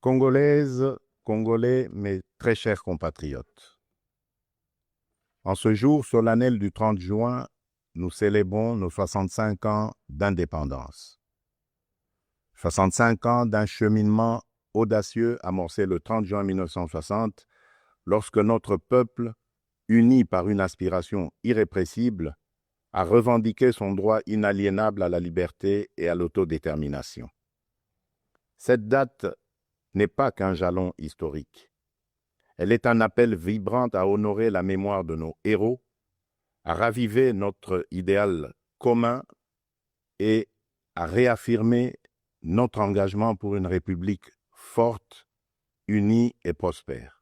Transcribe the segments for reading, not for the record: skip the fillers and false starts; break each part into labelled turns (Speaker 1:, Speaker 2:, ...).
Speaker 1: Congolaises, Congolais, mes très chers compatriotes. En ce jour solennel du 30 juin, nous célébrons nos 65 ans d'indépendance. 65 ans d'un cheminement audacieux amorcé le 30 juin 1960, lorsque notre peuple, uni par une aspiration irrépressible, a revendiqué son droit inaliénable à la liberté et à l'autodétermination. Cette date n'est pas qu'un jalon historique. Elle est un appel vibrant à honorer la mémoire de nos héros, à raviver notre idéal commun et à réaffirmer notre engagement pour une République forte, unie et prospère.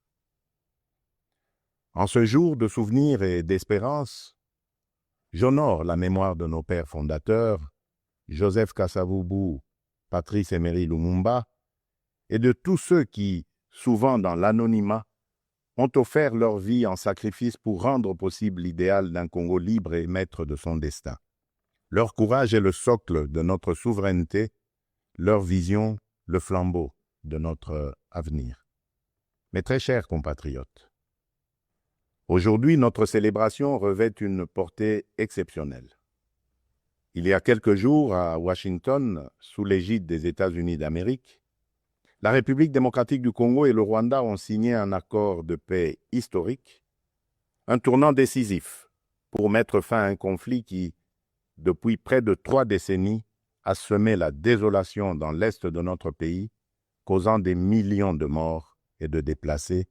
Speaker 1: En ce jour de souvenir et d'espérance, j'honore la mémoire de nos pères fondateurs, Joseph Kasavubu, Patrice Emery Lumumba, et de tous ceux qui, souvent dans l'anonymat, ont offert leur vie en sacrifice pour rendre possible l'idéal d'un Congo libre et maître de son destin. Leur courage est le socle de notre souveraineté, leur vision, le flambeau de notre avenir. Mes très chers compatriotes, aujourd'hui, notre célébration revêt une portée exceptionnelle. Il y a quelques jours, à Washington, sous l'égide des États-Unis d'Amérique, la République démocratique du Congo et le Rwanda ont signé un accord de paix historique, un tournant décisif pour mettre fin à un conflit qui, depuis près de 3 décennies, a semé la désolation dans l'est de notre pays, causant des millions de morts et de déplacés,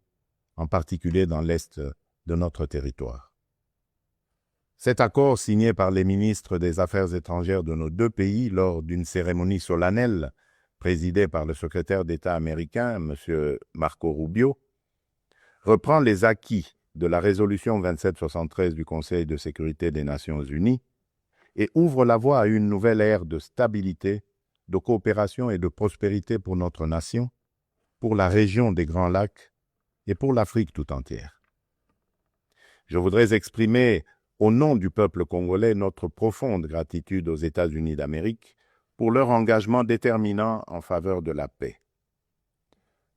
Speaker 1: en particulier dans l'est de notre territoire. Cet accord, signé par les ministres des Affaires étrangères de nos 2 pays lors d'une cérémonie solennelle présidée par le secrétaire d'État américain, M. Marco Rubio, reprend les acquis de la résolution 2773 du Conseil de sécurité des Nations unies et ouvre la voie à une nouvelle ère de stabilité, de coopération et de prospérité pour notre nation, pour la région des Grands Lacs et pour l'Afrique tout entière. Je voudrais exprimer, au nom du peuple congolais, notre profonde gratitude aux États-Unis d'Amérique pour leur engagement déterminant en faveur de la paix.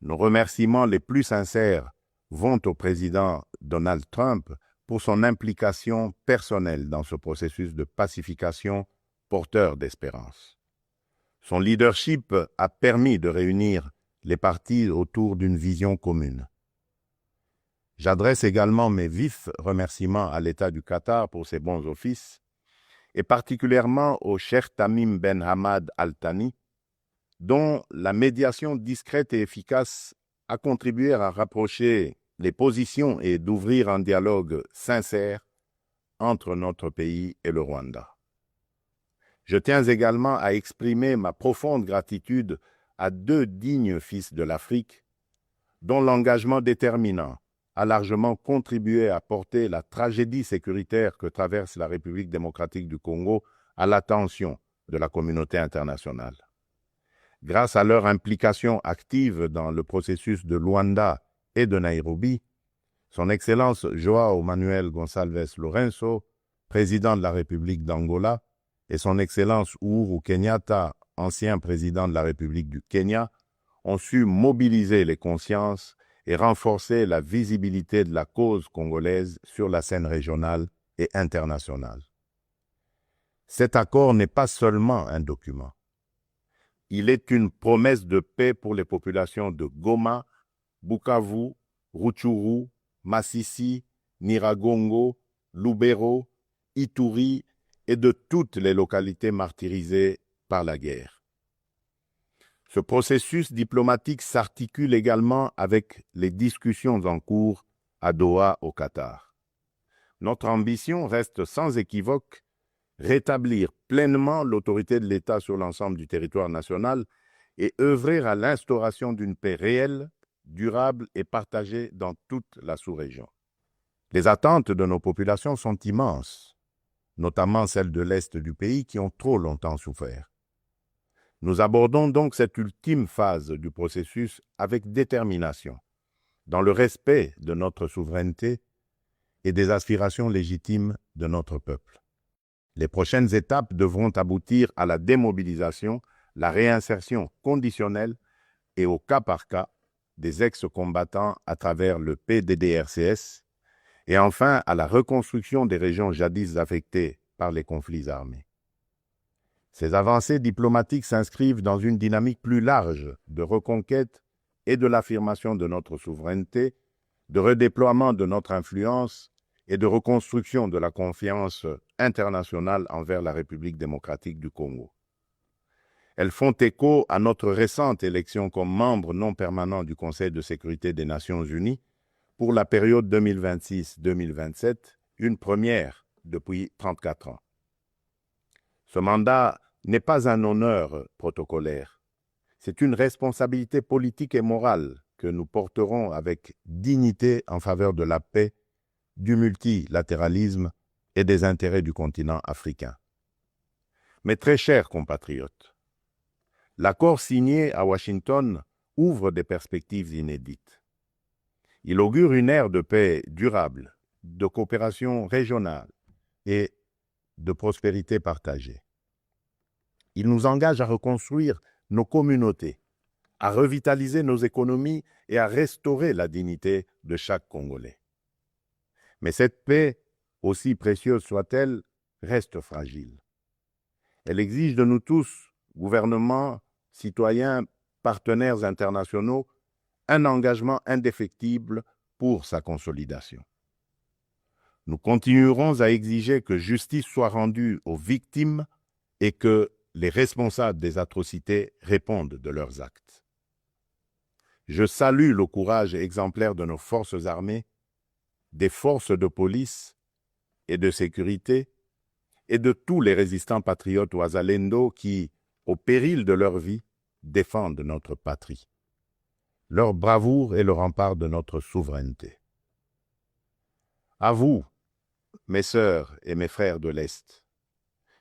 Speaker 1: Nos remerciements les plus sincères vont au président Donald Trump pour son implication personnelle dans ce processus de pacification porteur d'espérance. Son leadership a permis de réunir les partis autour d'une vision commune. J'adresse également mes vifs remerciements à l'État du Qatar pour ses bons offices, et particulièrement au Cheikh Tamim Ben Hamad Al Thani, dont la médiation discrète et efficace a contribué à rapprocher les positions et d'ouvrir un dialogue sincère entre notre pays et le Rwanda. Je tiens également à exprimer ma profonde gratitude à 2 dignes fils de l'Afrique, dont l'engagement déterminant a largement contribué à porter la tragédie sécuritaire que traverse la République démocratique du Congo à l'attention de la communauté internationale. Grâce à leur implication active dans le processus de Luanda et de Nairobi, Son Excellence João Manuel Gonçalves Lourenço, président de la République d'Angola, et son Excellence Uhuru Kenyatta, ancien président de la République du Kenya, ont su mobiliser les consciences et renforcer la visibilité de la cause congolaise sur la scène régionale et internationale. Cet accord n'est pas seulement un document. Il est une promesse de paix pour les populations de Goma, Bukavu, Rutshuru, Masisi, Nyiragongo, Lubero, Ituri et de toutes les localités martyrisées par la guerre. Ce processus diplomatique s'articule également avec les discussions en cours à Doha, au Qatar. Notre ambition reste sans équivoque rétablir pleinement l'autorité de l'État sur l'ensemble du territoire national et œuvrer à l'instauration d'une paix réelle, durable et partagée dans toute la sous-région. Les attentes de nos populations sont immenses, notamment celles de l'Est du pays qui ont trop longtemps souffert. Nous abordons donc cette ultime phase du processus avec détermination, dans le respect de notre souveraineté et des aspirations légitimes de notre peuple. Les prochaines étapes devront aboutir à la démobilisation, la réinsertion conditionnelle et au cas par cas des ex-combattants à travers le PDDRCS et enfin à la reconstruction des régions jadis affectées par les conflits armés. Ces avancées diplomatiques s'inscrivent dans une dynamique plus large de reconquête et de l'affirmation de notre souveraineté, de redéploiement de notre influence et de reconstruction de la confiance internationale envers la République démocratique du Congo. Elles font écho à notre récente élection comme membre non permanent du Conseil de sécurité des Nations Unies pour la période 2026-2027, une première depuis 34 ans. Ce mandat n'est pas un honneur protocolaire, c'est une responsabilité politique et morale que nous porterons avec dignité en faveur de la paix, du multilatéralisme et des intérêts du continent africain. Mes très chers compatriotes, l'accord signé à Washington ouvre des perspectives inédites. Il augure une ère de paix durable, de coopération régionale et de prospérité partagée. Il nous engage à reconstruire nos communautés, à revitaliser nos économies et à restaurer la dignité de chaque Congolais. Mais cette paix, aussi précieuse soit-elle, reste fragile. Elle exige de nous tous, gouvernements, citoyens, partenaires internationaux, un engagement indéfectible pour sa consolidation. Nous continuerons à exiger que justice soit rendue aux victimes et que les responsables des atrocités répondent de leurs actes. Je salue le courage exemplaire de nos forces armées, des forces de police et de sécurité et de tous les résistants patriotes Wazalendo qui, au péril de leur vie, défendent notre patrie. Leur bravoure est le rempart de notre souveraineté. À vous, mes sœurs et mes frères de l'Est,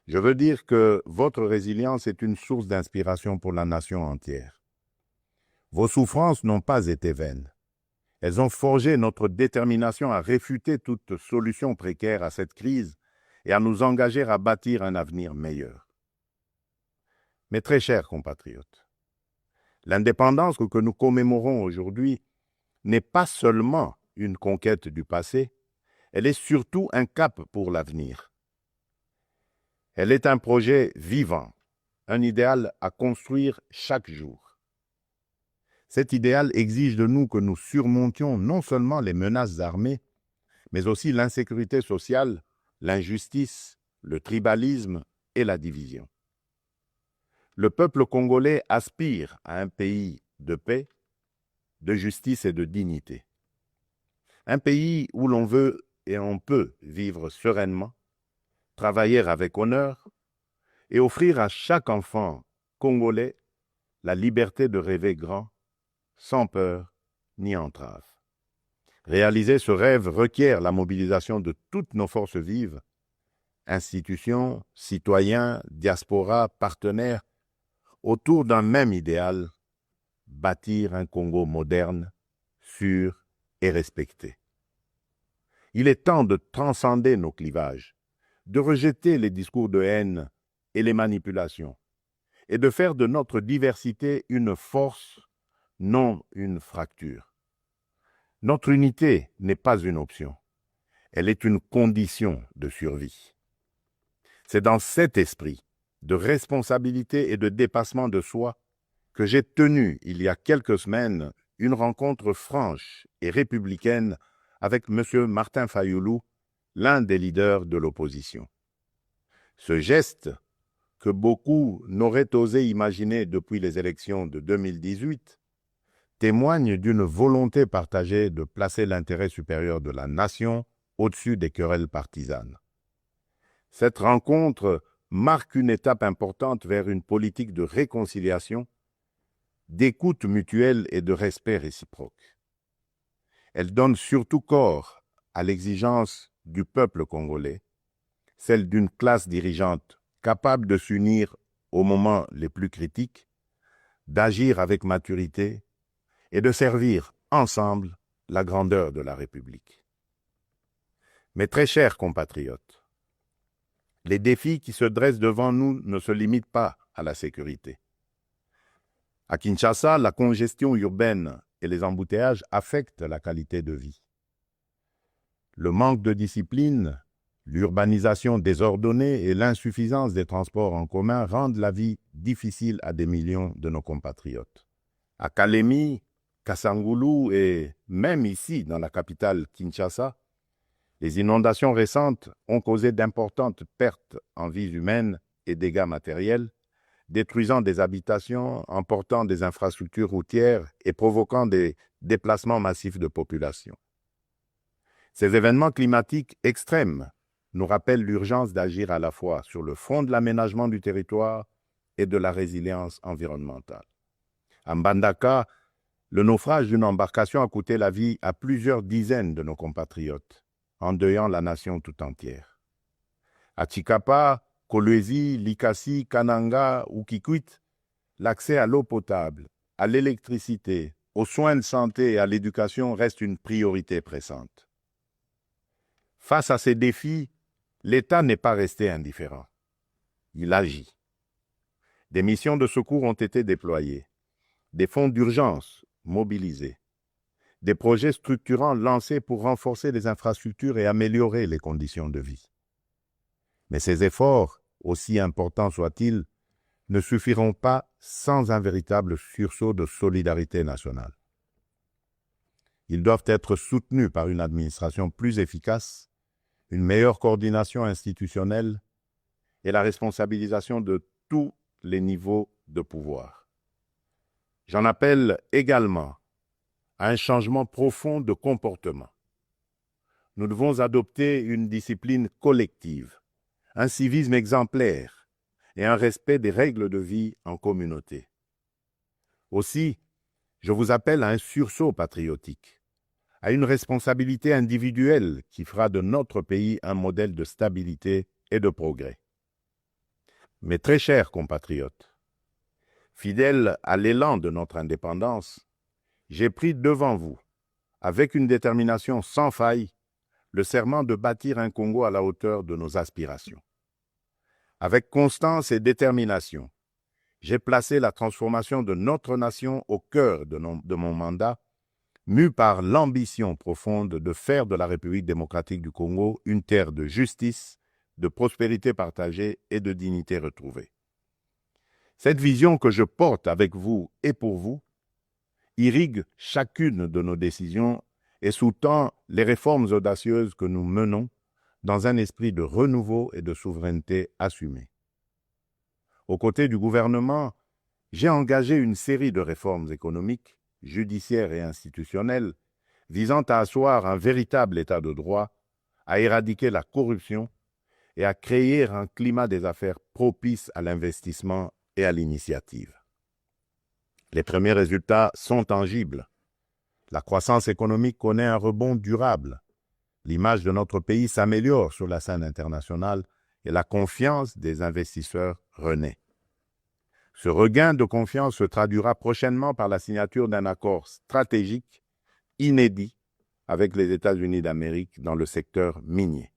Speaker 1: je veux dire que votre résilience est une source d'inspiration pour la nation entière. Vos souffrances n'ont pas été vaines. Elles ont forgé notre détermination à réfuter toute solution précaire à cette crise et à nous engager à bâtir un avenir meilleur. Mes très chers compatriotes, l'indépendance que nous commémorons aujourd'hui n'est pas seulement une conquête du passé, elle est surtout un cap pour l'avenir. Elle est un projet vivant, un idéal à construire chaque jour. Cet idéal exige de nous que nous surmontions non seulement les menaces armées, mais aussi l'insécurité sociale, l'injustice, le tribalisme et la division. Le peuple congolais aspire à un pays de paix, de justice et de dignité. Un pays où l'on veut et on peut vivre sereinement, travailler avec honneur et offrir à chaque enfant congolais la liberté de rêver grand, sans peur ni entrave. Réaliser ce rêve requiert la mobilisation de toutes nos forces vives, institutions, citoyens, diaspora, partenaires, autour d'un même idéal, bâtir un Congo moderne, sûr et respecté. Il est temps de transcender nos clivages, de rejeter les discours de haine et les manipulations, et de faire de notre diversité une force, non une fracture. Notre unité n'est pas une option, elle est une condition de survie. C'est dans cet esprit de responsabilité et de dépassement de soi que j'ai tenu, il y a quelques semaines, une rencontre franche et républicaine avec M. Martin Fayulu, l'un des leaders de l'opposition. Ce geste, que beaucoup n'auraient osé imaginer depuis les élections de 2018, témoigne d'une volonté partagée de placer l'intérêt supérieur de la nation au-dessus des querelles partisanes. Cette rencontre marque une étape importante vers une politique de réconciliation, d'écoute mutuelle et de respect réciproque. Elle donne surtout corps à l'exigence du peuple congolais, celle d'une classe dirigeante capable de s'unir aux moments les plus critiques, d'agir avec maturité et de servir ensemble la grandeur de la République. Mes très chers compatriotes, les défis qui se dressent devant nous ne se limitent pas à la sécurité. À Kinshasa, la congestion urbaine et les embouteillages affectent la qualité de vie. Le manque de discipline, l'urbanisation désordonnée et l'insuffisance des transports en commun rendent la vie difficile à des millions de nos compatriotes. À Kalemi, Kassangoulou et même ici, dans la capitale Kinshasa, les inondations récentes ont causé d'importantes pertes en vies humaines et dégâts matériels, détruisant des habitations, emportant des infrastructures routières et provoquant des déplacements massifs de population. Ces événements climatiques extrêmes nous rappellent l'urgence d'agir à la fois sur le front de l'aménagement du territoire et de la résilience environnementale. À Mbandaka, le naufrage d'une embarcation a coûté la vie à plusieurs dizaines de nos compatriotes, endeuillant la nation tout entière. À Tshikapa, Kolwezi, Likasi, Kananga ou Kikwit, l'accès à l'eau potable, à l'électricité, aux soins de santé et à l'éducation reste une priorité pressante. Face à ces défis, l'État n'est pas resté indifférent. Il agit. Des missions de secours ont été déployées, des fonds d'urgence mobilisés, des projets structurants lancés pour renforcer les infrastructures et améliorer les conditions de vie. Mais ces efforts, aussi importants soient-ils, ne suffiront pas sans un véritable sursaut de solidarité nationale. Ils doivent être soutenus par une administration plus efficace, une meilleure coordination institutionnelle et la responsabilisation de tous les niveaux de pouvoir. J'en appelle également à un changement profond de comportement. Nous devons adopter une discipline collective, un civisme exemplaire et un respect des règles de vie en communauté. Aussi, je vous appelle à un sursaut patriotique, à une responsabilité individuelle qui fera de notre pays un modèle de stabilité et de progrès. Mes très chers compatriotes, fidèles à l'élan de notre indépendance, j'ai pris devant vous, avec une détermination sans faille, le serment de bâtir un Congo à la hauteur de nos aspirations. Avec constance et détermination, j'ai placé la transformation de notre nation au cœur de mon mandat, mu par l'ambition profonde de faire de la République démocratique du Congo une terre de justice, de prospérité partagée et de dignité retrouvée. Cette vision que je porte avec vous et pour vous irrigue chacune de nos décisions et sous-tend les réformes audacieuses que nous menons dans un esprit de renouveau et de souveraineté assumée. Aux côtés du gouvernement, j'ai engagé une série de réformes économiques, judiciaires et institutionnelles visant à asseoir un véritable état de droit, à éradiquer la corruption et à créer un climat des affaires propice à l'investissement et à l'initiative. Les premiers résultats sont tangibles. La croissance économique connaît un rebond durable. L'image de notre pays s'améliore sur la scène internationale et la confiance des investisseurs renaît. Ce regain de confiance se traduira prochainement par la signature d'un accord stratégique inédit avec les États-Unis d'Amérique dans le secteur minier.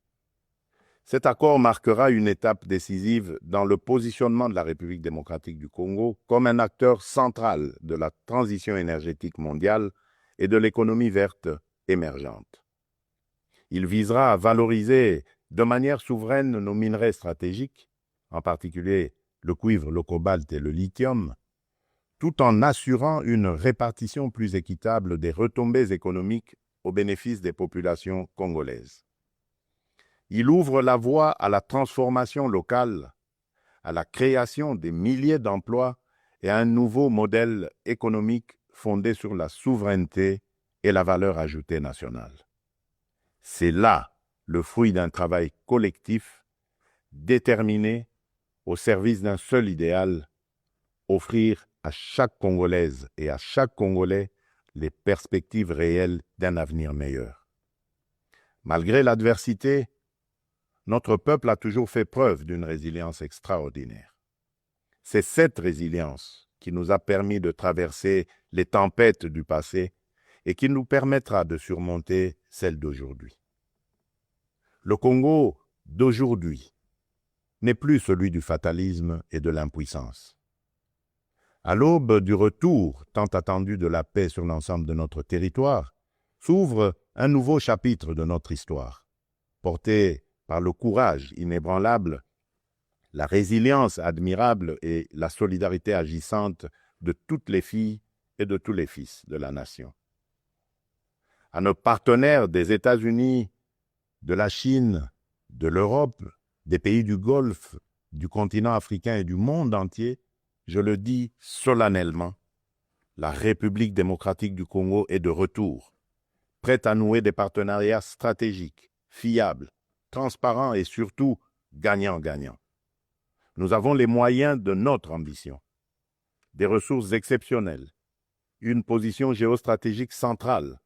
Speaker 1: Cet accord marquera une étape décisive dans le positionnement de la République démocratique du Congo comme un acteur central de la transition énergétique mondiale et de l'économie verte émergente. Il visera à valoriser de manière souveraine nos minerais stratégiques, en particulier le cuivre, le cobalt et le lithium, tout en assurant une répartition plus équitable des retombées économiques au bénéfice des populations congolaises. Il ouvre la voie à la transformation locale, à la création des milliers d'emplois et à un nouveau modèle économique fondé sur la souveraineté et la valeur ajoutée nationale. C'est là le fruit d'un travail collectif, déterminé, au service d'un seul idéal, offrir à chaque Congolaise et à chaque Congolais les perspectives réelles d'un avenir meilleur. Malgré l'adversité, notre peuple a toujours fait preuve d'une résilience extraordinaire. C'est cette résilience qui nous a permis de traverser les tempêtes du passé et qui nous permettra de surmonter celles d'aujourd'hui. Le Congo d'aujourd'hui n'est plus celui du fatalisme et de l'impuissance. À l'aube du retour tant attendu de la paix sur l'ensemble de notre territoire, s'ouvre un nouveau chapitre de notre histoire, porté par le courage inébranlable, la résilience admirable et la solidarité agissante de toutes les filles et de tous les fils de la nation. À nos partenaires des États-Unis, de la Chine, de l'Europe, des pays du Golfe, du continent africain et du monde entier, je le dis solennellement, la République démocratique du Congo est de retour, prête à nouer des partenariats stratégiques, fiables, transparents et surtout gagnant-gagnant. Nous avons les moyens de notre ambition, des ressources exceptionnelles, une position géostratégique centrale,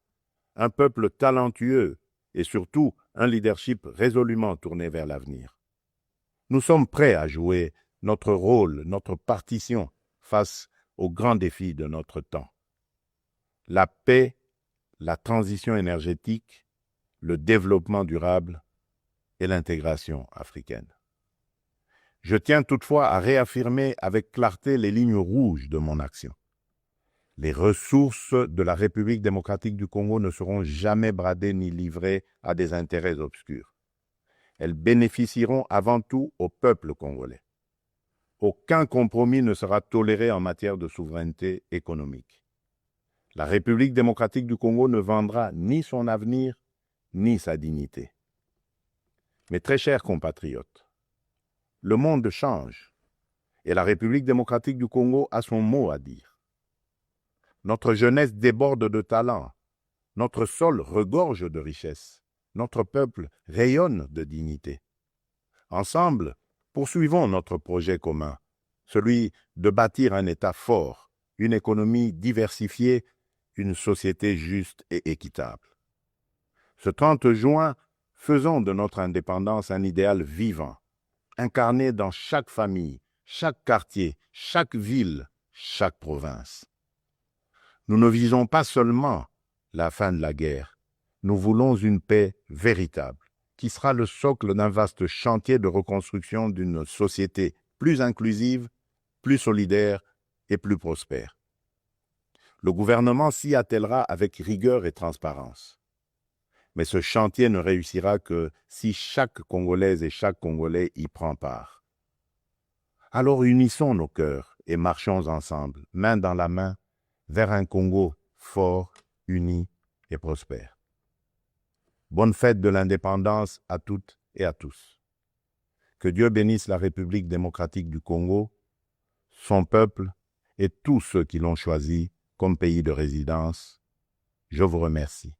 Speaker 1: un peuple talentueux et surtout un leadership résolument tourné vers l'avenir. Nous sommes prêts à jouer notre rôle, notre partition face aux grands défis de notre temps. La paix, la transition énergétique, le développement durable et l'intégration africaine. Je tiens toutefois à réaffirmer avec clarté les lignes rouges de mon action. Les ressources de la République démocratique du Congo ne seront jamais bradées ni livrées à des intérêts obscurs. Elles bénéficieront avant tout au peuple congolais. Aucun compromis ne sera toléré en matière de souveraineté économique. La République démocratique du Congo ne vendra ni son avenir, ni sa dignité. Mes très chers compatriotes, le monde change et la République démocratique du Congo a son mot à dire. Notre jeunesse déborde de talent, notre sol regorge de richesses, notre peuple rayonne de dignité. Ensemble, poursuivons notre projet commun, celui de bâtir un État fort, une économie diversifiée, une société juste et équitable. Ce 30 juin, faisons de notre indépendance un idéal vivant, incarné dans chaque famille, chaque quartier, chaque ville, chaque province. Nous ne visons pas seulement la fin de la guerre, nous voulons une paix véritable, qui sera le socle d'un vaste chantier de reconstruction d'une société plus inclusive, plus solidaire et plus prospère. Le gouvernement s'y attellera avec rigueur et transparence. Mais ce chantier ne réussira que si chaque Congolaise et chaque Congolais y prend part. Alors unissons nos cœurs et marchons ensemble, main dans la main, vers un Congo fort, uni et prospère. Bonne fête de l'indépendance à toutes et à tous. Que Dieu bénisse la République démocratique du Congo, son peuple et tous ceux qui l'ont choisi comme pays de résidence. Je vous remercie.